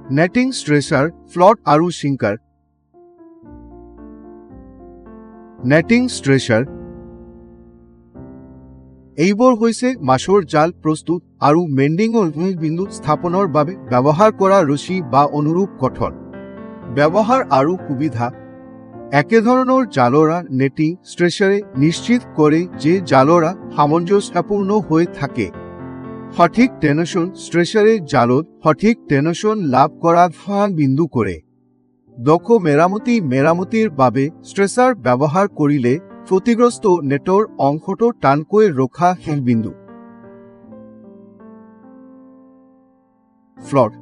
Netting stretcher, float আৰু সিংকাৰ। Netting stretcher এইবোৰ হৈছে মাছৰ জাল প্ৰস্তুত আৰু মেণ্ডিঙৰ বিন্দু স্থাপনৰ বাবে ব্যৱহাৰ কৰা ৰছী বা অনুৰূপ গঠন। ব্যৱহাৰ আৰু সুবিধা। একেধৰণৰ জালৰা নেটিং ষ্ট্ৰেচাৰে নিশ্চিত কৰে যে জালৰা সামঞ্জস্যপূৰ্ণ হৈ থাকে। সঠিক টেনচন ষ্ট্ৰেচাৰে জালত সঠিক টেনচন লাভ কৰাত বিন্দু কৰে। দক্ষ মেৰামতিৰ বাবে ষ্ট্ৰেচাৰ ব্যৱহাৰ কৰিলে ক্ষতিগ্ৰস্ত নেটৰ অংশটো টানকৈ ৰখা বিন্দু। ফ্লট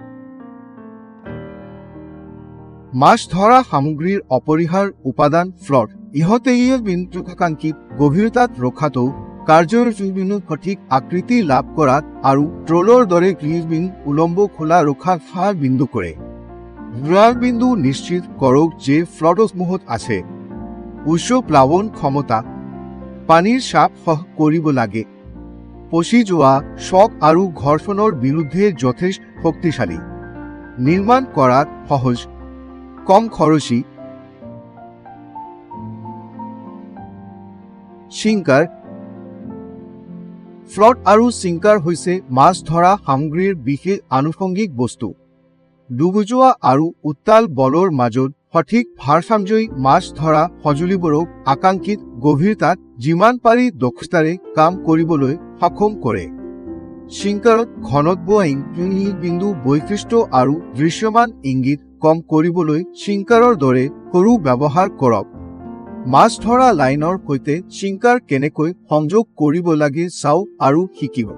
মাছ ধৰা সামগ্ৰীৰ অপৰিহাৰ্য উপাদান ফ্লট। ইহঁতে বিন্দুকাংক্ষিত গভীৰতাত ৰখাটো কাৰ্যৰ সঠিক আকৃতি লাভ কৰাত আৰু ট্ৰলৰ দৰে উলম্ব খোলা ৰখা বিন্দু কৰে। বিন্দু নিশ্চিত কৰক যে ফ্লটসমূহত আছে উচ্চ প্লাৱন ক্ষমতা, পানীৰ চাপ সহ্য কৰিব লাগে, পচি যোৱা শ্বক আৰু ঘৰ্ষণৰ বিৰুদ্ধে যথেষ্ট শক্তিশালী, নিৰ্মাণ কৰাত সহজ, কম খৰচী। সিংকাৰ ফ্লট আৰু সিংকাৰ হৈছে মাছ ধৰা সামগ্ৰীৰ বিশেষ আনুষংগিক বস্তু। ডুব যোৱা আৰু উত্তাল বলৰ মাজত সঠিক ভাৰসাম্যই মাছ ধৰা সঁজুলিবোৰক আকাংক্ষিত গভীৰতাত যিমান পাৰি দক্ষতাৰে কাম কৰিবলৈ সক্ষম কৰে। সিংকাৰত ঘনত্ব বিন্দু বৈশিষ্ট্য আৰু দৃশ্যমান ইংগিত কম কৰিবলৈ সিংকাৰৰ দৰে সৰু ব্যৱহাৰ কৰক। মাছ ধৰা লাইনৰ সৈতে সিংকাৰ কেনেকৈ সংযোগ কৰিব লাগে চাওক আৰু শিকিব।